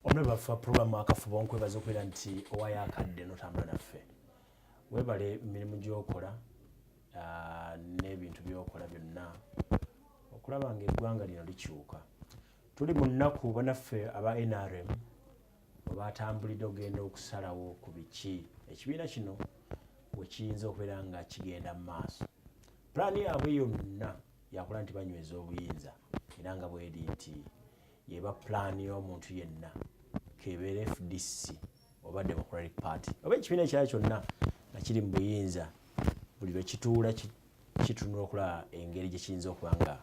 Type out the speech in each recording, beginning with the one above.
Omulaba fa programu akafuba onkwebaza okubeera nti owayo akadde n'otambula naffe weebale emirimu gy'okola n'ebintu by'okola byonna okulaba ng'eggwanga lino likyuka. Tuli mu nnaku bannaffe aba NRM batambulidde ogenda okusalawo ku biki ekibiina kino we kiyinza okubeera nga kigenda mu maaso. Pulaani yaabwe yonna yakola nti banyweza obuyinza era nga bweri nti yeba pulaani y'omuntu yenna kebeera FDC oba Democratic Party oba ekibiina ekirala kyonna nga kiri mu buyinza buli lwe kituula kitunula okulaba engeri gye kiyinza okuba nga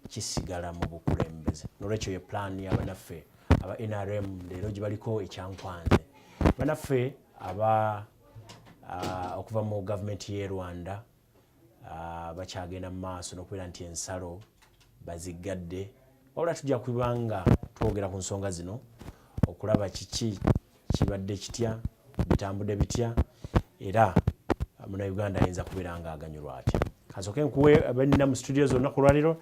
kisigala mu bukulembeze. N'olwekyo ye pulaani y'abannaffe aba NRM leero gye baliko ekyankwanze. Bannaffe aba okuva mu gavumenti y'e Rwanda bakyagenda mu maaso n'okubeera nti ensalo baziggadde wabula tujja kuba nga twogera ku nsonga zino okulaba kiki kibadde kitya bitambudde bitya era Munnayuganda ayinza kubeera nga aganyulwa atya. Kasooke nkuwe abalina mu studios olunaku lwaleero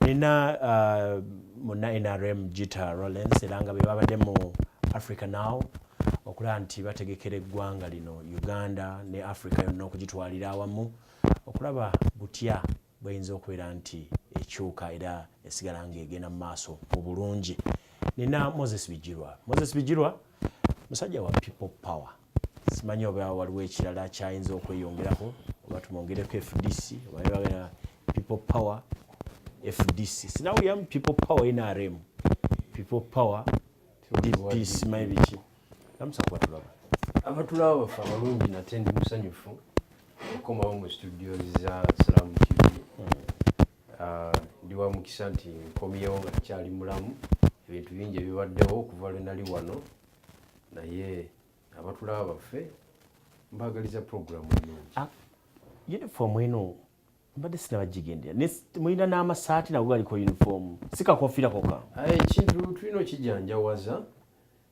nina munna NRM Gita Rawlings era nga be babadde mu Africa Now okulaba nti bategekera eggwanga lino Uganda ne Africa yonna okugitwalira awamu okulaba butya bweyinza okubeera nti ekyuka era esigala ng'egenda mu maaso mu bulungi. Nina Moses Bijirwa. Moses Bijirwa musajja wa People Power. Simanyi oba waliwo ekirala kyayinza okweyongerako oba tumwongereko FDC oba People Power FDC. Sinawuliramu People Power NRM. People Power DP simanyi biki. Namusa kubatulaba. Abatulaba bafa abalungi nate ndi musanyufu okukomawo mu studio za Salamu TV. Ndi wa mukisa nti nkomyewo nga kyali mulamu ebintu bingi ebibaddewo okuva lwe nali wano naye abatulaba baffe mbagaliza programu ennungi. Uniform eno mbadde sinabagigendera mulina n'amasaati nago galiko uniform sikakofiira koka ekintu tulina okijjanjawaza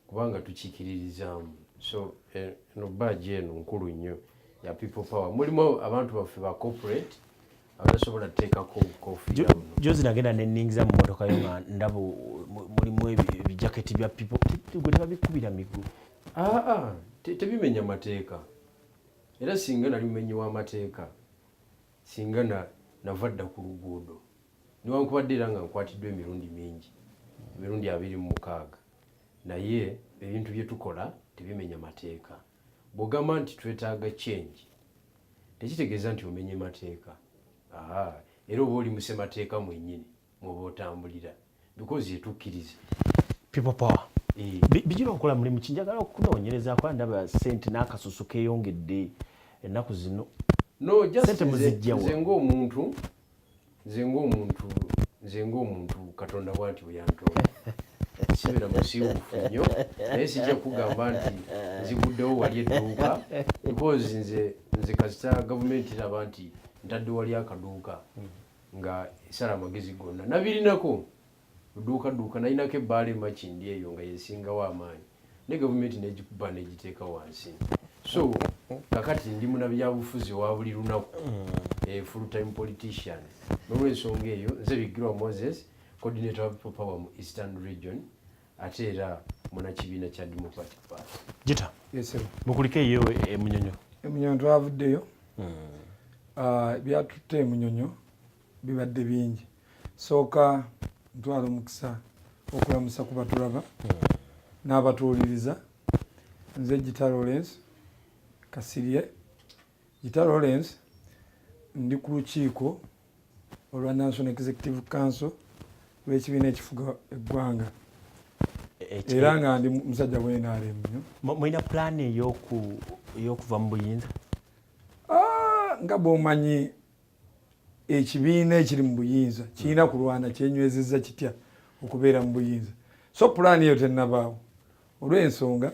kubanga tukiikiririzaamu so eno baaji eno nkulu nnyo ya People Power mulimu abantu baffe ba corporate abasobola teekako kofiira jozi nagenda nenningiza mu motoka yo nga ndabo mulimu ebijaketi bya People gwe tebabikubira migulu tebimenya mateeka era singa nali mumenyi w'amateeka singa navadda ku luguudo niwankubadde era nga nkwatiddwa emirundi mingi emirundi 26 naye ebintu bye tukola tebimenya mateeka. Bw'ogamba nti twetaaga change tekitegeeza nti omenye mateeka era oba oli musemateeka mwennyini mwoba otambulira because yetukkiriza. People Power bijira okukola mulimu kinjagala okunoonyereza kwa ndaba ssente n'akasusu keeyongedde ennaku zino. No, just nze ng'omuntu Katonda bw'ati bwe yantonda sibira musiiwuufu nnyo naye sijja kugamba nti nziguddewo wali edduuka because nze kasita gavumenti iraba nti ntadde wali akaduuka nga esala amagezi gonna nabirinako duuka nayinako ebbaala emakindi eyo nga yesingawo amaanyi ne gavumenti negikuba negiteeka wansi. So kakati ndi munabyabufuzi wa buli lunaku full time politician n'olwensonga eyo nze Bigirwa Moses coordinator wa People Power mu Eastern Region ate era munakibiina kya Democratic Party. Gita yes sir mukulike eyo emunyonyo twavuddeyo byatutte emunyonyo bibadde bingi sooka ntwala omukisa okulamusa ku batulaba n'abatuuliriza. Nze Gita Rawlings Kasirye Gita Rawlings ndi ku lukiiko olwa National Executive Council lw'ekibiina ekifuga eggwanga era nga ndi musajja wa NRM. Mulina pulaani ey'okuva mu buyinza? Nga bw'omanyi ekibiina ekiri mu buyinza kirina kulwana kyenywezezza kitya okubeera mu buyinza so pulaani eyo tennabaawo olw'ensonga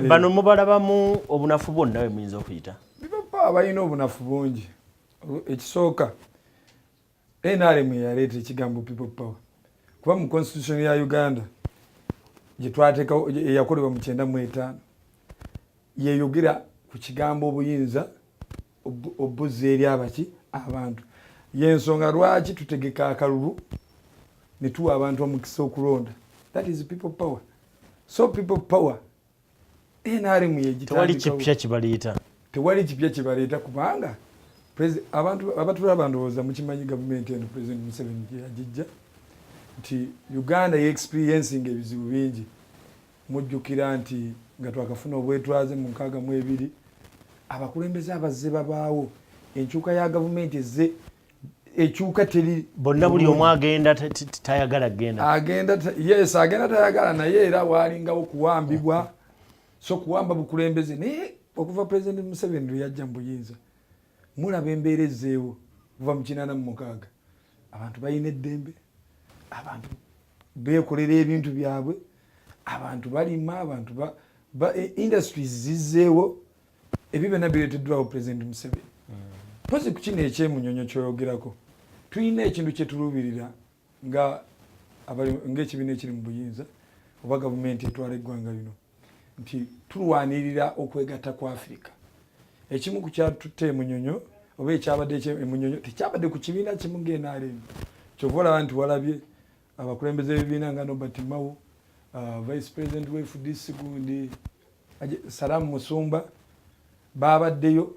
bano mubalabamu obunafu bwonna bwe muyinza okuyita? People balina obunafu bungi. Ekisooka NRM yaleeta ekigambo People Power kuba mu constitution ya Uganda gye twateekawo eyakolebwa mu 95 yeyogera ku kigambo obuyinza obuzza eri abaki abantu yensonga lwaki tutegeka akalulu ne tuwa abantu omukisa okulonda. That is People Power. So people power NRM tewali kipya kibaleeta kubanga abantu abandowooza mukimanyi gavumenti eno President Museveni yagijja nti Uganda experiencing ebizibu bingi mujjukira nti nga twakafuna obwetwaze mu 62 abakulembeze abazze babaawo enkyuka ya gavumenti ezze ekyuka teri bonna buli omu agenda tayagala agenda tayagala naye era waalingawo kuwambibwa so kuwamba bukulembeze naye okuva President Museveni lwe yajja mu buyinza mulaba embeera ezzeewo kuva mu 86 abantu balina eddembe abantu beekolera ebintu byabwe abantu balima abantu industries zizzeewo ebyo byonna bireeteddwawo President Museveni pozi ku kino ekyemunyonyo kyoyogerako tulina ekintu kye tuluubirira ng'ekibiina ekiri mu buyinza oba gavumenti etwala eggwanga lino nti tulwanirira okwegatta kwa Afrika. Ekimu ku kyatutte emunyonyo oba ekyabadde emunyonyo tekyabadde ku kibiina kimu ng'NRM. Kyova olaba nti walabye abakulembeze b'ebibiina nga Nobert Mao, Vice President we FDC gundi Salamu Musumba baabaddeyo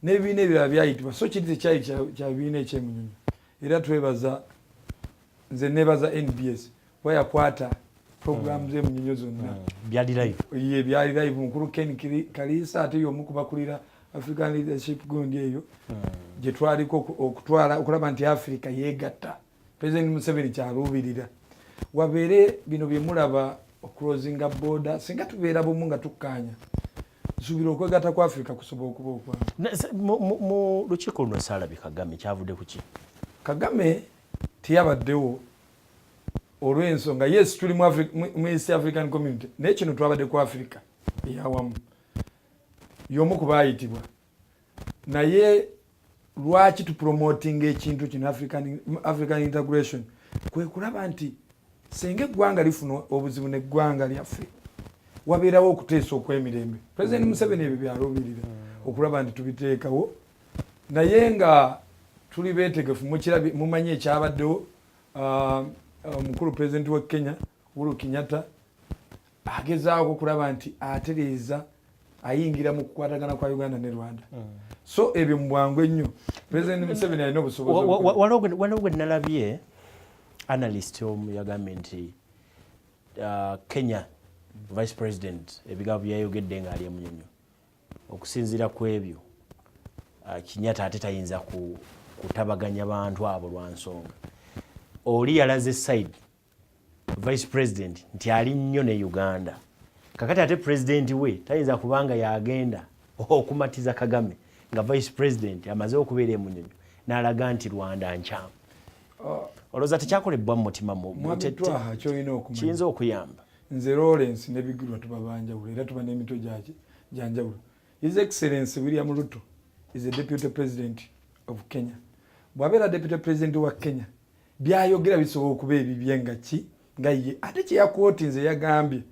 n'ebibiina ebirala byayitibwa so kiri tekyali kya bibiina ekyemunyonyo. Era twebaza nze nebaza NBS wayakwata program z'emunyonyo zonna byali live mukulu Ken Kalisa ate y'omu ku bakulira African Leadership gundi eyo gye twaliko okutwala okulaba nti Africa yeegatta. President Museveni kyaluubirira wabeere bino bye mulaba closing border singa tubeera bumu nga tukkaanya nsuubira okwegatta kwa Africa kusobola okuba okwangu. mu lukiiko luno Ssaalabye Kagame kyavudde ku ki? Kagame tiyabaddewo olw'ensonga yes tuli mu East African Community naye kino twabadde ku Africa eyawamu y'omu ku baayitibwa naye lwaki tupromoting ekintu kino African integration kwe kulaba nti singa eggwanga lifuna obuzibu n'eggwanga lyaffe wabeerawo okuteesa okw'emirembe. President Museveni ebyo byaluubirira okulaba nti tubiteekawo naye nga tuli beetegefu mumanyi ekyabaddewo omukulu President wa Kenya Uhuru Kenyatta agezaako okulaba nti atereeza ayingira mu kukwatagana kwa Uganda ne Rwanda. So ebyo mu bwangu ennyo President Museveni alina obusobozi. Waliwo gwe nalabye analyst omu yagambye nti Kenya Vice President ebigambo byayogedde ng'ali emunyonyo okusinziira ku ebyo Kenyatta ate tayinza kutabaganya bantu abo lwa nsonga oli yalaze side Vice President nti ali nnyo ne Uganda kakati ate President we tayinza kubanga yagenda okumatiza Kagame nga Vice President amaze okubeera emunyonyo n'alaga nti Rwanda nkyamu. Olowooza tekyakolebwa mu mutima kiyinza okuyamba. Nze Lawrence ne Bigirwa tuba banjawulo era tuba n'emito gyanjawulo. His Excellency William Ruto is a Deputy President of Kenya. Bw'abeera Deputy President wa Kenya byayogera bisobola okuba ebibye nga ye ate kyeyakwotinze yagambye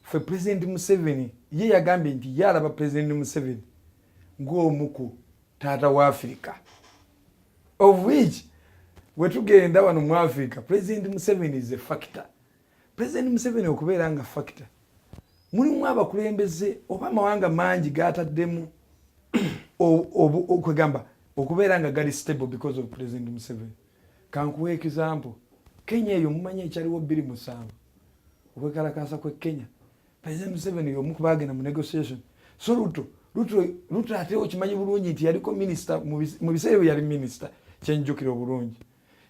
ffe President Museveni ye yagambye nti yalaba President Museveni ng'omu ku taata wa Africa of which wetugenda wano mu Africa President Museveni is a factor. President Museveni okubeera nga factor mulimu abakulembeze oba amawanga mangi gataddemu okwegamba okubeera nga gali stable because of President Museveni. Kankuwa example Kenya eyo mumanyi ekyaliwo 27 okwekalakaasa kwe Kenya President Museveni y'omu ku baagenda mu negotiation. So Ruto ate okimanyi bulungi nti yaliko minister mu biseera yali minister kyenjukira obulungi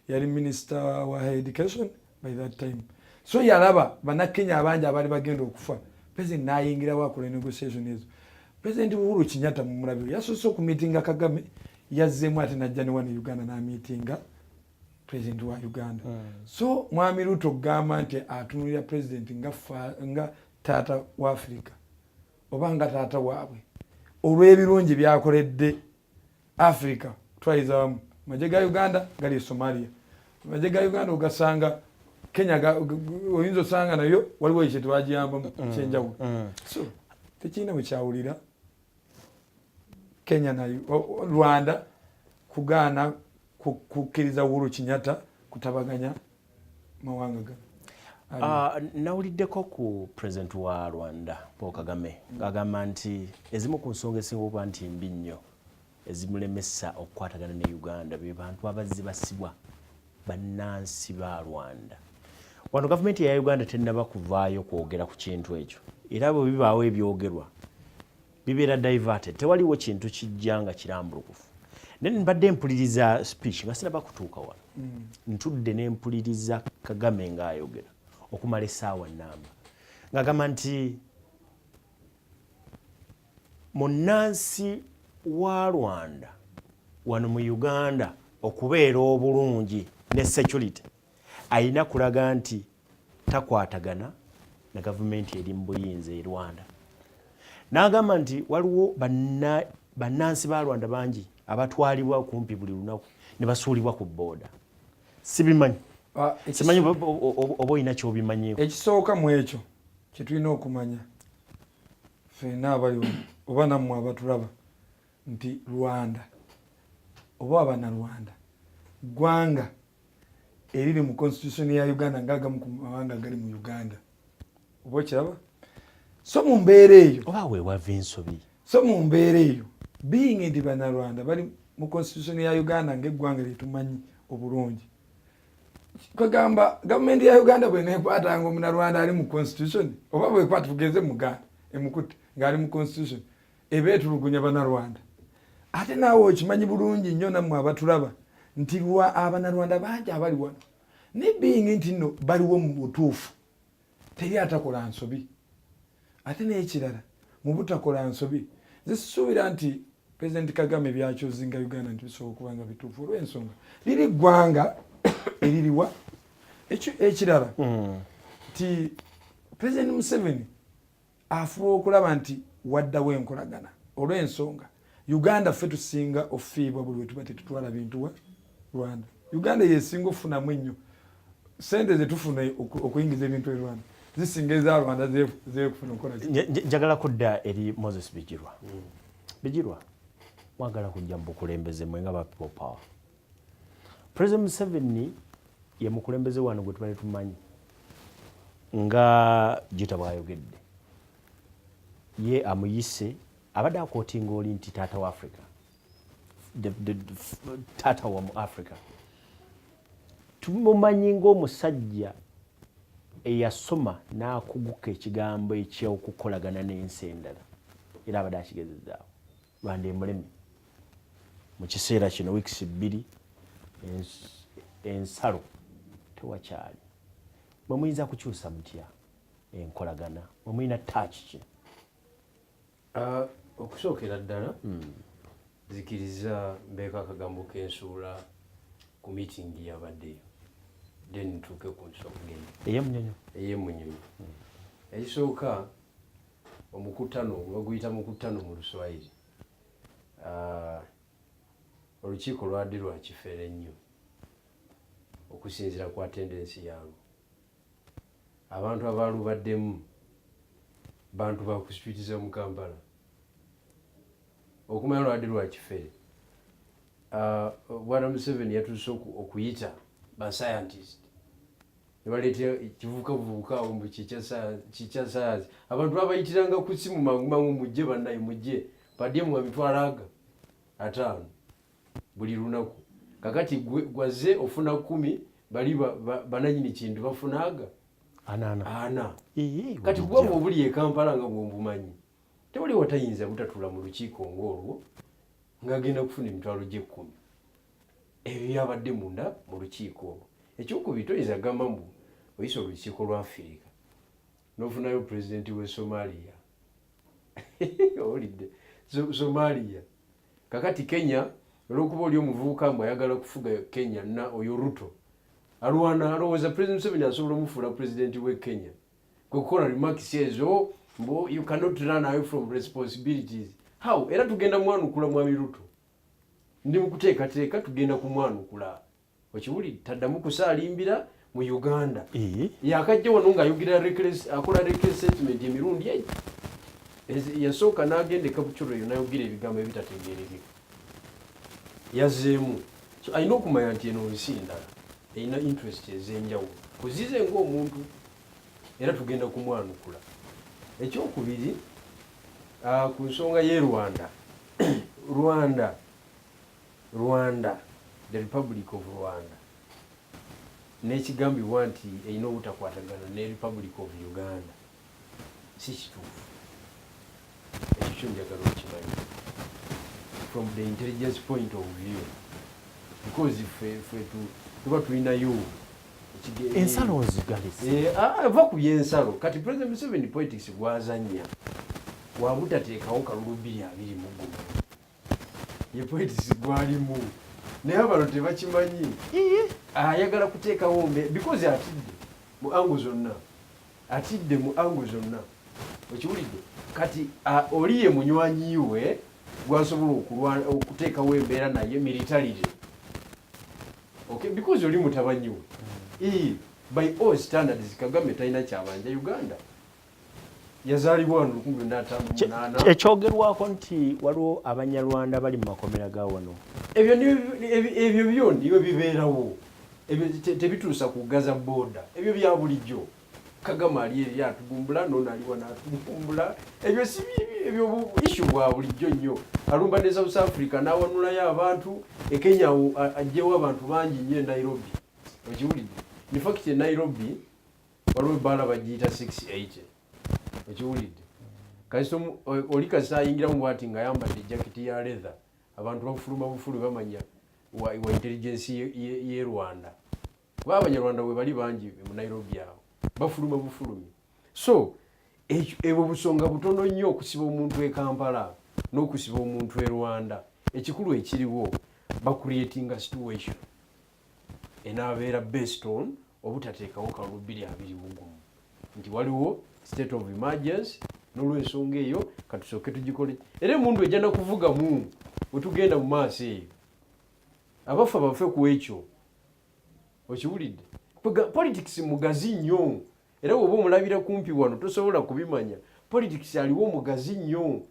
yali minister wa education by that time. So yalaba bannakenya abangi abaali bagenda okufa President n'ayingirawo akola negotiation ezo. President Uhuru Kenyatta mu mulabiro yasoose okumiitinga Kagame yazzeemu ate najja ne wano Uganda n'amiitinga President wa Uganda. So mwami Ruto gamba nti atunulira President nga taata wa Africa oba nga taata waabwe olw'ebirungi byakoledde Africa twayiza wamu. Amagye ga Uganda gali Somalia, amagye ga Uganda ogasanga Kenya oyinza osanga nayo waliwo ekyo tebagiyambamu kyenjawulo. So tekirina bwe kyawulira Kenya nayo Rwanda kugaana kukkiriza Uhuru Kenyatta kutabaganya mawanga gano. nawuliddeko ku president wa Rwanda Paul Kagame ng'agamba nti ezimu ku nsonga esinga okuba nti mbi nnyo ezimulemesa okukwatagana ne Uganda be bantu abazibasibwa bannansi ba Rwanda. Wano gavumenti ya Uganda tennaba kuvaayo kwogera ku kintu ekyo era bwe bibaawo ebyogerwa bibeera diverted, tewaliwo kintu kijja nga kirambulukufu. Naye mbadde mpuliriza speech nga sinaba kutuuka wano ntudde ne mpuliriza Kagame ng'ayogera okumala essaawa nnamba ng'agamba nti munnansi wa Rwanda wano mu Uganda okubeera obulungi ne security ayina kulaga nti takwatagana na gavumenti eri mu buyinza e Rwanda. N'agamba nti waliwo bannansi ba Rwanda bangi abatwalibwa kumpi buli lunaku ne basuulibwa ku booda. Sibimanyi simanyi oba olina ky'obimanyiiko. Ekisooka mu ekyo kye tulina okumanya ffenna abaliwo oba nammwe abatulaba nti Rwanda oba Abannarwanda ggwanga eriri mu constitution ya Uganda ng'agamu ku mawanga gali mu Uganda. Oba okiraba? So mu mbeera eyo oba weewava ensobi. So mu mbeera eyo being nti Bannarwanda bali mu constitution ya Uganda ng'eggwanga lyetumanyi obulungi. Kwegamba gavumenti ya Uganda bw'eneekwatanga Omunnarwanda ali mu constitution oba bwekwata tugeze mu Uganda emukutte ng'ali mu constitution eba etulugunya Bannarwanda. Ate naawe okimanyi bulungi nnyo nammwe abatulaba nti Abannarwanda bangi abali wano ne being nti nno baliwo mu butuufu teri atakola nsobi. Ate n'ekirala mu butakola nsobi zisuubira nti President Kagame byakyozinga Uganda nti bisobola okuba nga bituufu olw'ensonga liri ggwanga eririwa ekirala nti President Museveni afuba okulaba nti waddawo enkolagana olw'ensonga Uganda ffe tusinga ofiibwa buli we tuba tetutwala bintu wa Rwanda. Uganda yesinga ofunamu ennyo sente ze tufuna okuyingiza ebintu e Rwanda zisinga eza Rwanda zeekufuna okukola. Njagala kudda eri Moses Bijirwa. Bijirwa mwagala kujja mu bukulembeze mwe nga ba People Power. President Museveni ye mukulembeze wano gwe tubale tumanyi nga Jita bw'ayogedde ye amuyise abadde akootinga oli nti taata wa Africa taata wa mu Africa. Tumumanyi ng'omusajja eyasoma n'akuguka ekigambo eky'okukolagana n'ensi endala era abadde akigezezaawo. Lwanda emulemi mu kiseera kino wiikisi 2 ensalo tewakyali. Mwe muyinza kukyusa mutya enkolagana? Mwe muyina taaki ki? Okusookera ddala zikiriza mbeeko akagambo k'ensuula ku miitingi yabaddeyo then ntuuke ku nsonga ey'emunyonyo. Ekisooka omukutano baguyita mukutano mu Luswayiri. Olukiiko lwadde lwa kifeere nnyo okusinziira ku attendensi yaalwo. Abantu abaalubaddemu bantu ba ku street z'omu Kampala. Okumanya lwadde lwa kifeere. Bwana Museveni yatuuse okuyita ba scientist ne baleetera ekivubukavubuka mu kikya sayansi. Abantu babayitiranga ku simu mangu mujje bannaye mujje badye mu mitwalo 5 buli lunaku. Kakati gwaze ofuna 10 bali bananyini kintu bafunaga ana. Kati bw'oba obuli e Kampala nga bw'obumanyi tewali watayinza butatula mu lukiiko ng'olwo ng'agenda kufuna emitwalo gye 10 ebyo byabadde munda mu lukiiko olwo. Ekyokubiri toyinza gamba mbu oyisa olukiiko lwa Afirika n'ofunayo pulezidenti w'e Somalia owulidde Somalia. Kakati Kenya olw'okuba oli omuvubuka mbu ayagala kufuga Kenya na oyo Ruto alwana alowooza President Museveni asobola omufuula pulezidenti w'e Kenya kwe kukola remarks ezo mbu you cannot run away from responsibilities. How? Era tugenda mwanukula mwami Ruto ndi mukuteekateeka tugenda kumwanukula. Okiwulire taddamu kusaalimbira mu Uganda. Yakajja wano ng'ayogera akola reckless statement emirundi egyo. Yasooka n'agenda e Kabucholo eyo n'ayogera ebigambo ebitategeerekeka. Yazzeemu. So alina okumanya nti eno nsi endala erina interest ez'enjawulo. Kuzize ng'omuntu era tugenda kumwanukula. Ekyokubiri ku nsonga y'e Rwanda Rwanda, the Republic of Rwanda, n'ekigambibwa nti erina obutakwatagana ne Republic of Uganda si kituufu. Ekyo kyo njagala okimanyi from the intelligence point of view, because tuba tulinayo ensalo nzigalise va ku byensalo. Kati President Museveni politics gwazanya wabutateekawo kalulu 221 ye politics gwalimu naye abantu tebakimanyi. Ayagala kuteekawo because atidde mu ango zonna okiwulidde. Kati oli ye munywanyi we gwasobola okuteekawo embeera naye militarily, okay, because oli mutabanyi we. By all standards Kagame talina kyabanja Uganda. Yazaalibwa 1958. ekyogerwako nti waliwo abanyarwanda bali mu makomera ga wano. Ebyo byo niyo bibeerawo. Ebyo tebituusa kugaza boda. Ebyo bya bulijjo. Kagame ali eri atugumbula, nono aliwa n'atugumbula. Ebyo si bibi, ebyo issue bwa bulijjo nnyo. Alumba ne South Africa n'awanulayo abantu, e Kenya ajjewo abantu bangi nnyo e Nairobi. Okiwulidde? In fact, Nairobi waliwo ebbaala bagiyita 680. Okiwulidde? Kasito oli kasita ayingiramu bw'ati ng'ayambadde jaketi ya leather, abantu bafuluma bufulu bamanya wa intelligence y'e Rwanda. Kuba Abanyarwanda we bali bangi mu Nairobi awo bafuluma bufulumi. So ebwo busonga butono nnyo okusiba omuntu e Kampala n'okusiba omuntu e Rwanda. Ekikulu ekiriwo creating a situation enaabeera based on obutateekawo kalulu 221 nti waliwo state of emergency. N'olw'ensonga eyo katusooke tugikole. Era emundu ejja kuvuga mu wetugenda mu maaso eyo abafa bafe ku ekyo. Okiwulidde? Politics mugazi nnyo, era woba omulabira kumpi wano tosobola kubimanya. Politics aliwo mugazi nnyo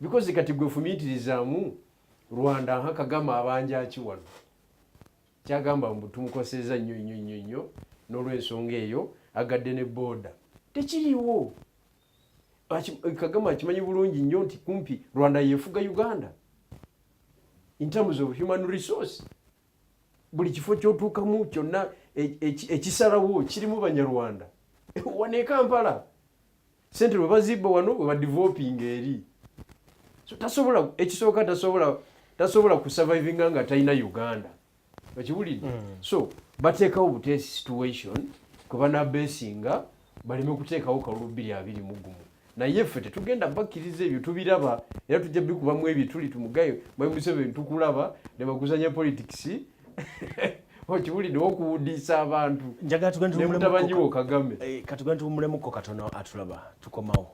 because kati gwe fumiitirizaamu Rwanda nka Kagame abanja aki wano kyagamba mbu tumukoseza nnyo n'olw'ensonga eyo agadde ne boda tekiriwo. Kagame akimanyi bulungi nnyo nti kumpi Rwanda yefuga Uganda in terms of human resource. Buli kifo ky'otuukamu kyonna ekisalawo kirimu Banyarwanda. Wano e Kampala sente bwe bazibba wano bwe badeveloping eri. So tasobola ekisooka tasobola kusurvivinga nga talina Uganda. Okiwulidde? So bateekawo buteesi situation kwe banaabeesinga baleme kuteekawo kalulu 221. Naye ffe tetugenda bakkiriza ebyo tubiraba era tujja bikubamu ebituli tumugayo Museveni tukulaba ne baguzanya politics. Okiwulidde okuwudiisa abantu ne mutabanyiwo Kagame. Katugenda tuwumulemu ko katono atulaba tukomawo.